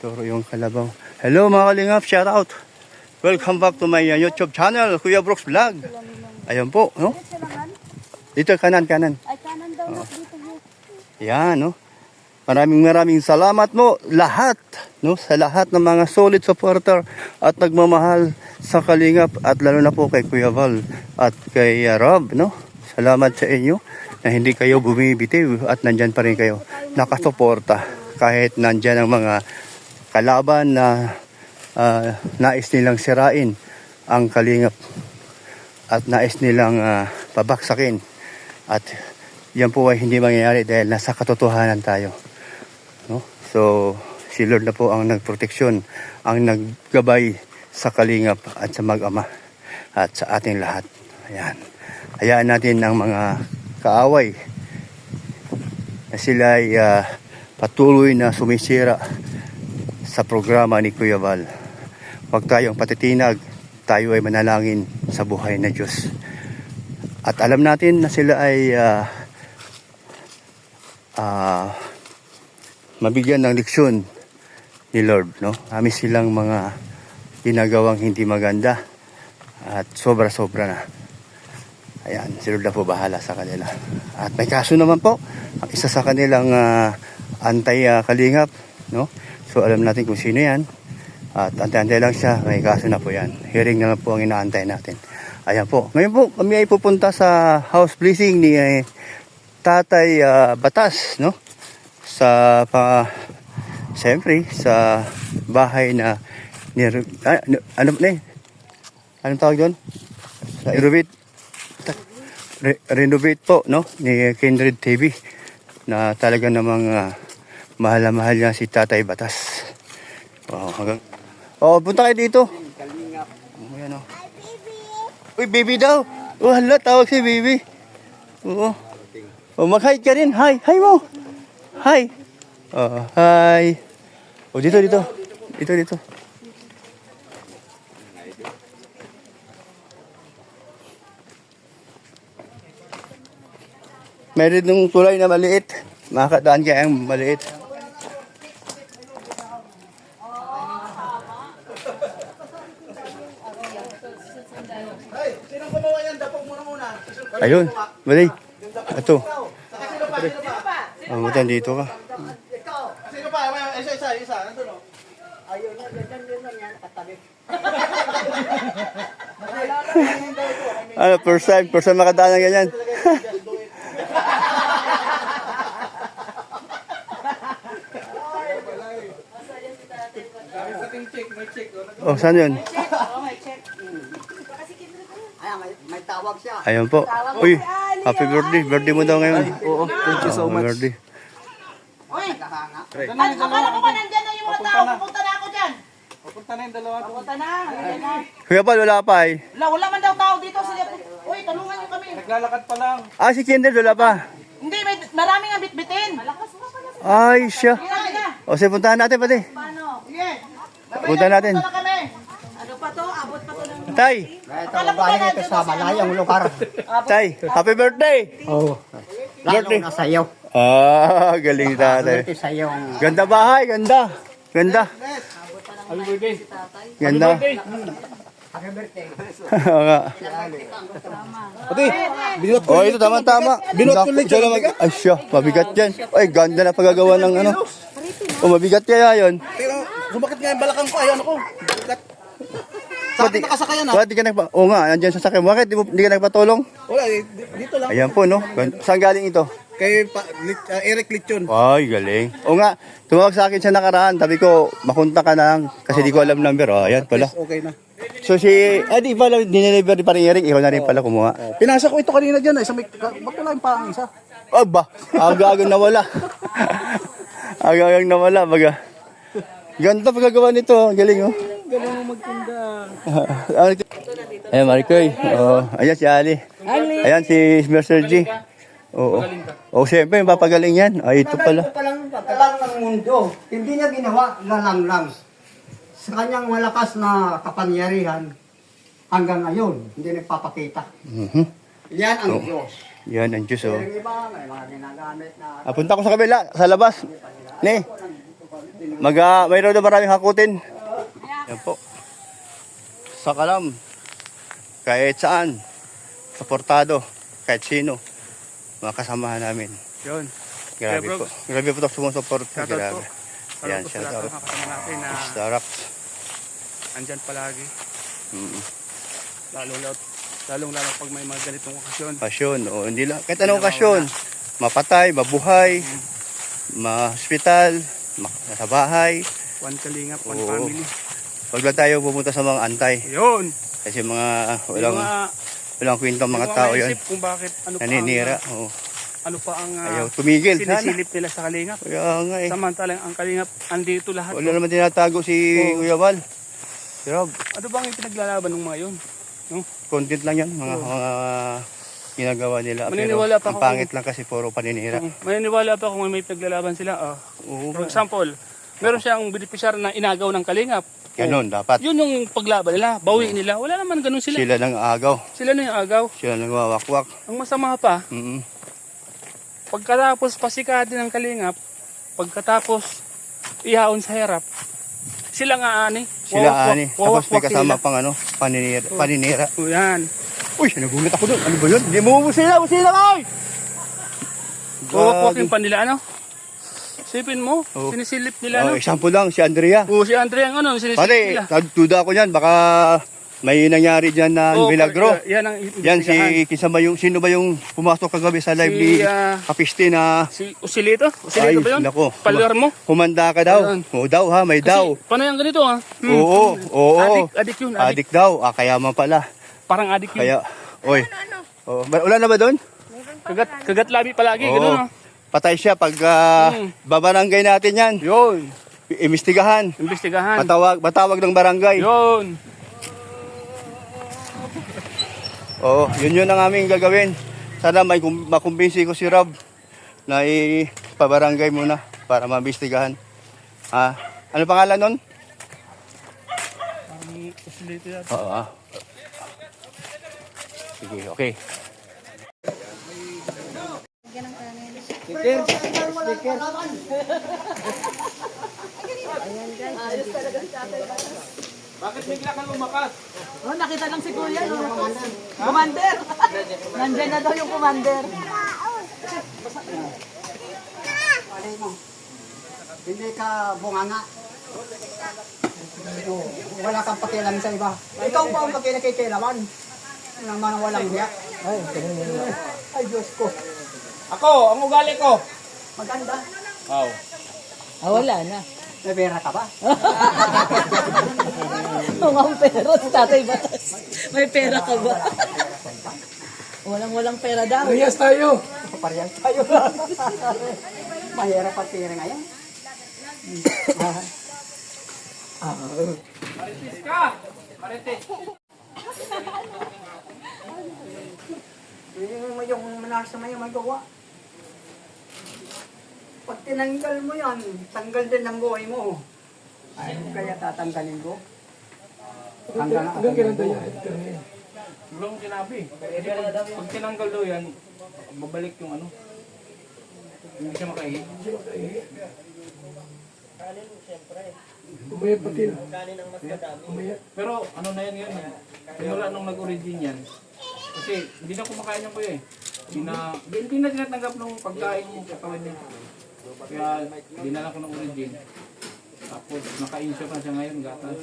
Turo yung kalabaw. Hello mga kalingap, shout out. Welcome back to my YouTube channel, Kuya Brooks Vlog. Ayun po, no? Dito kanan. Ay, kanan daw na dito. Yan, no? Maraming salamat mo lahat, no? Sa lahat ng mga solid supporter at nagmamahal sa kalingap at lalo na po kay Kuya Val at kay Rob, no? Salamat sa inyo na hindi kayo bumibitiw at nandyan pa rin kayo nakasuporta kahit nandyan ang mga kalaban na nais nilang sirain ang kalingap at nais nilang pabaksakin at yan po ay hindi mangyayari dahil nasa katotohanan tayo, no? So si Lord na po ang nagproteksyon, ang naggabay sa kalingap at sa mag-ama at sa ating lahat. Ayan, hayaan natin ang mga kaaway na sila ay patuloy na sumisira sa programa ni Kuya Val. Huwag tayong patitinag, tayo ay manalangin sa buhay na Diyos. At alam natin na sila ay mabigyan ng leksyon ni Lord, no? Kami silang mga ginagawang hindi maganda at sobra-sobra na. Ayan, si Lord na po bahala sa kanila. At may kaso naman po, ang isa sa kanilang anti-kalingap, no? So alam natin kung sino yan. At antay-antay lang siya, may kaso na po yan. Hearing na lang po ang inaantay natin. Ayan po. Ngayon po kami ay pupunta sa house blessing ni Tatay Batas, no? Siyempre sa bahay na anong tawag doon? Sa renovate po, no? Ni Kindred TV na talaga namang mahal na mahal niya si Tatay Batas. Punta kayo dito. Ayan, uy, baby daw. Oh, hala, tawag si baby. Oo. Mag-hi ka rin. Hi mo. Hi. Hi. Dito. Dito. Meron ng tulay na maliit. Makakadaan kaya ang maliit. Ayun, bali. Ito. Mamutan dito ka. Sino pa? Isa. Nandun o. Ayun na, ganyan yan, katabi. First time makadaan ng ganyan. Saan yun? May tawag siya. Ayun po. Uy, happy birthday. Birthday mo daw ngayon. Oo, thank you so much. Birthday. Uy, Akala ko ba nandyan na yung mga tao? Pupunta na ako dyan. Pupunta na yung dalawa. Pupunta na. Nandyan na. Kuya Paul, wala pa eh. Wala man daw tao dito. Uy, tanungan nyo kami. Naglalakad pa lang. Si Kindred, wala pa. Hindi, maraming ang bitbitin. Ay, siya. Sige. Sige, puntahan natin pati. Sige. Puntahan natin. Punta na kami. ano pa to? Abot pa to ng... Tay, Akala ko ba nandyan sa malayang lugar. Tay, happy birthday. Oo. Birthday. Lalo na sa'yo. Galing tatay. Buti sa'yo. Ganda bahay, ganda. Happy birthday. Ganda. Happy birthday. Oo nga. Pati, binot ko. Ito tama. Binot ko lang siya. Ay siya, mabigat yan. Ay, ganda na pagagawa ng ano. Mabigat kaya yun. Pero sumakit nga yung balakang ko. Ayan ako. Sa akin nakasakayan ha. Bakit di ka Oo nga, andyan sa sakyan. Bakit di ka nagpatulong? Wala, dito lang. Ayan po, no? Saan galing ito? Kay Eric Lichon. Ay, galing. Oo nga, tumawag sa akin sa nakaraan. Sabi ko, makunta ka na lang. Kasi di ko alam number. Ayan pala. Okay na. So di pala, dineliver pa rin Eric. Ikaw na rin pala kumuha. Pinasa ko ito kanina dyan. Ba't wala yung pang isa? Aba, aga-agang nawala. Aga-agang nawala, baga. Ganda pagkagawa nito. Galing, oh. Galing mo magtinda. Ayan, Marikoy. Ayan si Ali. Ayan si Mr. G. Oo. Siyempre, papagaling yan. Ito pala. Ito palang pagkalang ng mundo. Hindi niya ginawa lang. Sa kanyang malakas na kapangyarihan, hanggang ngayon, hindi nagpapakita. Yan ang Diyos. Yan ang Diyos, oh. Yung iba, may mga ginagamit na... Punta ko sa kabila, sa labas. Ne. Mayroon na maraming hakutin. Yan po. Sa Kalam. Kahit saan. Suportado. Kahit sino. Mga kasamahan namin. Yun. Grabe Kaya, po. Grabe po ito sumusuporta. Shoutout po. Grabe. Yan, Salamat po sa lahat shoutout. ng kakasama natin na Sarap. andyan palagi. Mm. Lalong pag may mga ganitong okasyon. Pasyon. O, hindi lang. Kahit anong okasyon. Mapatay, mabuhay, ma-hospital, nasa bahay. One Kalingap, one Oo. family. Wag lang tayo pumunta sa mga antay. Yun. Kasi mga Yung walang kwentang mga tao yan. maisip kung bakit Naninira. Oo. ano pa ang Ayaw tumigil. Sana. sinisilip nila sa Kalingap. Kaya nga eh. Samantalang ang Kalingap andito lahat. Wala naman tinatago si Oo. Kuya Val. Si Rob. Ano bang yung pinaglalaban ng mga yun? No? Content lang yan. Mga ginagawa nila. Maniniwala pa Pero ang ako pangit lang kasi puro paninira. Maniniwala pa kung may pinaglalaban sila. Oo. For example, meron siyang beneficiary na inagaw ng Kalingap. Ganun, dapat. Yun yung paglaban nila, bawi nila. Wala naman ganun sila. Sila nang agaw. Sila na yung agaw. Sila nang wawakwak. Ang masama pa, Mm-mm. pagkatapos pasikatin ng Kalingap, pagkatapos ihaon sa harap, sila nga ani. Sila ani. Tapos may kasama sila. pang paninira. Paninira. O yan. Uy, nagulat ako doon. Ano ba yun? Hindi mo usila kay! Wawak-wak yung panila, ano? Sipin mo, Oo. sinisilip nila, ano? Example lang, si Andrea. O si Andre ang ano, sinisilip Pare, nila. nagduda ako yan. Baka may nangyari dyan na Oo, milagro. Yan ang Yan investigahan. sino ba yung pumasok kagabi sa live ni Kapiste na Si Usilito? Usilito ba yun? nako. Palermo? Humanda ka daw. Ayun. Oo daw ha, may daw. Paano yung ganito, ha? Oo, oo. Adik yun, adik. Adik daw. Kaya man pala. Parang adik yun. Kaya, oy. Oh, wala na ba doon? Kagat labi palagi, Oo. ganun, ha? Patay siya pag babarangay natin yan. Yun. Imbestigahan. Imbestigahan. Matawag ng barangay. Yun. Oo, yun ang aming gagawin. Sana may makumbinsi ko si Rob na ipabarangay muna para maimbestigahan. Ano pangalan nun? Parang Usilito yan. Oo. Sige, okay. Bakit bigla kang lumakas? Oh, nakita lang si Kuya. Commander. Nandiyan na daw yung commander. Palay mo. Hindi ka bunganga. Wala kang pakialam sa iba. Ikaw pa ang pakikilaman. Yung naman ang walang hiya. Ay, Diyos ko. Ako, ang ugali ko. Maganda. Wow. Wala na. May pera ka ba? Ang pera, tatay batas. May pera ka ba? Walang pera daw. Parehas tayo. Parehas tayo. Mahirap ang pera ngayon. Marites ka. Marites. Yung manasa mo yung magawa. Pag tinanggal mo yan, tanggal din ang buhay mo. Ay, kaya tatanggalin ko. Hanggang ganun tayo. Wala kong sinabi. Pag tinanggal daw yan, babalik yung ano. Hindi siya makahihi. Umayat pati na. Pero ano na yan ngayon? Simula nung nag-origin yan. Kasi hindi na kumakain yung kuya eh. Hindi na tinatanggap nung pagkain yung katawan niya. Kaya dinala ko ng origin. Tapos naka-insure na siya ngayon, gatas.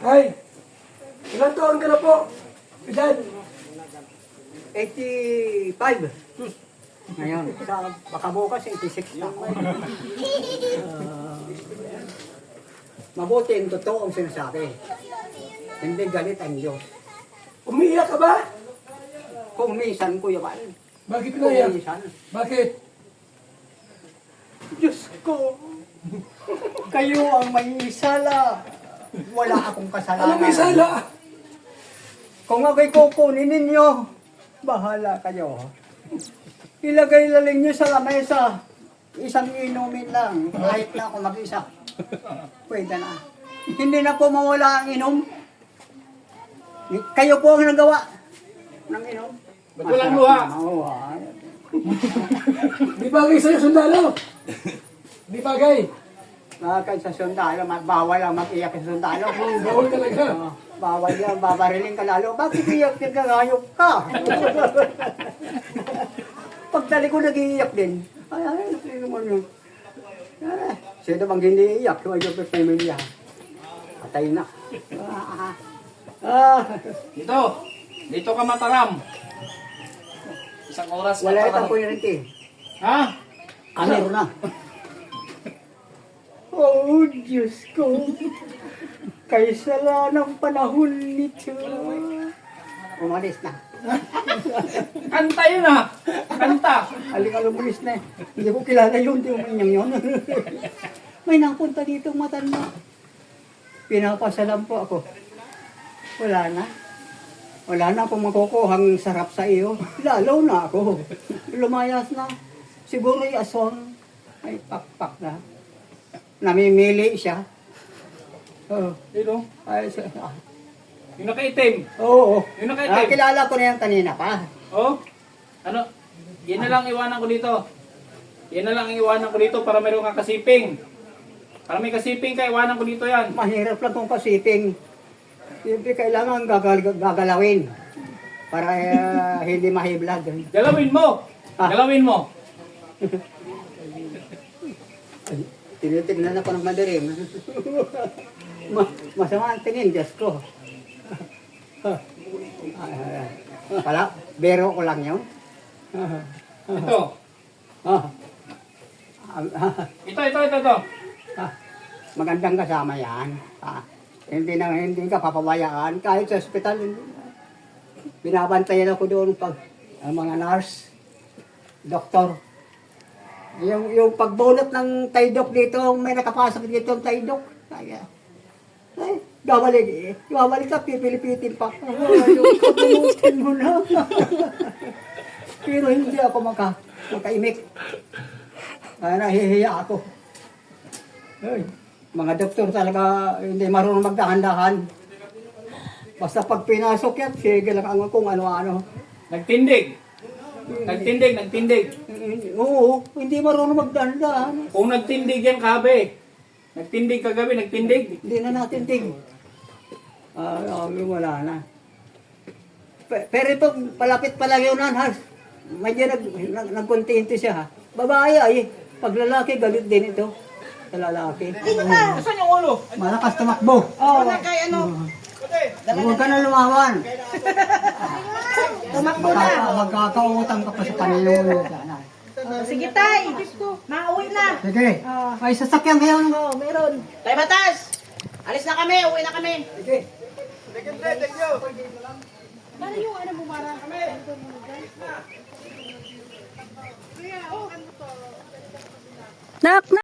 Ay! Ilan taon ka na po? Edad? 85. Ngayon, baka bukas 86 na ako. Mabuti ang totoo ang sinasabi. Hindi galit ang Diyos. Umiiyak ka ba? Kung minsan, Kuya Val. Bakit Kung umiiyak? minsan. Bakit? Diyos ko, kayo ang may sala. Wala akong kasalanan. Anong may sala? Kung ako'y kukunin ninyo, bahala kayo. Ilagay laling nyo sa lamesa. Isang inumin lang, kahit na ako mag-isa. Pwede na. Hindi na po mawala ang inom. Kayo po ang nagawa ng inom. Ba't walang luha? Oo, Di bagay sa'yo, sundalo. Di bagay. Kahit sa sundalo, bawal lang mag-iyak sa sundalo. Bawal talaga. Bawal yan, babariling ka lalo. Bakit iyak din ka? Ngayok ka. Pagdali ko nag-iiyak din. Ay, sino mo yun? Sino bang hindi iyak? Yung ayok sa pamilya. Patay na. Dito. Dito ka mataram. Isang oras ka Wala para- itang kuya Ha? Ano na? Oh, Diyos ko. Kaysa lang ng panahon nito. Umalis na. Kanta yun ah. Kanta. Aling umalis na. Hindi ko kilala yun. Hindi mo inyang yun. May napunta dito matanda. Pinapasalam po ako. Wala na. Wala na akong makukuhang sarap sa iyo. Lalo na ako. Lumayas na. Siguro yung aswang ay pakpak na. Namimili siya. Dito. Ay, Yung nakaitim. oo. Yung nakaitim. Kilala ko na yan kanina pa. Oh? Ano? Yan na lang iwanan ko dito. Yan na lang ang iwanan ko dito para meron kang kasiping. Para may kasiping ka, iwanan ko dito yan. Mahirap lang kung kasiping. Siyempre kailangan gagalawin. Para hindi mahiblag. Galawin mo. Galawin mo. Tinitignan ako ng madirim. Masama ang tingin, Diyos ko. Pala, bero ko lang yun. Ito. Ito. Magandang kasama yan. Hindi ka papabayaan. Kahit sa ospital, binabantayan ako doon pag ang mga nurse, doktor. Yung pagbunot ng taydok dito, may nakapasok dito ang taydok. Ay, babalik ka, pipilipitin pa. Yung kabunutin mo na. Pero hindi ako makaimik. Kaya nahihiya ako. Ay, mga doktor talaga hindi marunong magdahan-dahan. Basta pag pinasok yan, sige lang ang kung ano-ano. Nagtindig. Nagtindig. Oo, hindi marunong magdahan-dahan. Kung nagtindig yan kabe. Nagtindig kagabi, nagtindig. Hindi na natin ting. Wala na. Pero ito, palapit pa lang yun, ha? Medyo nagkontento siya, ha? Babae ay, pag lalaki, galit din ito. Sa lalaki. Saan yung ulo? Malakas tumakbo. Oh, kay ano? Huwag ka na lumawan. Tumakbo na. Magkakautang ka pa sa Panginoon. Sige tay, mauwi na. Sige, may sasakyan kayo. Oh, meron. Tay Batas, alis na kami, uwi na kami. Sige. Ano yung ano bumara kami? Nak,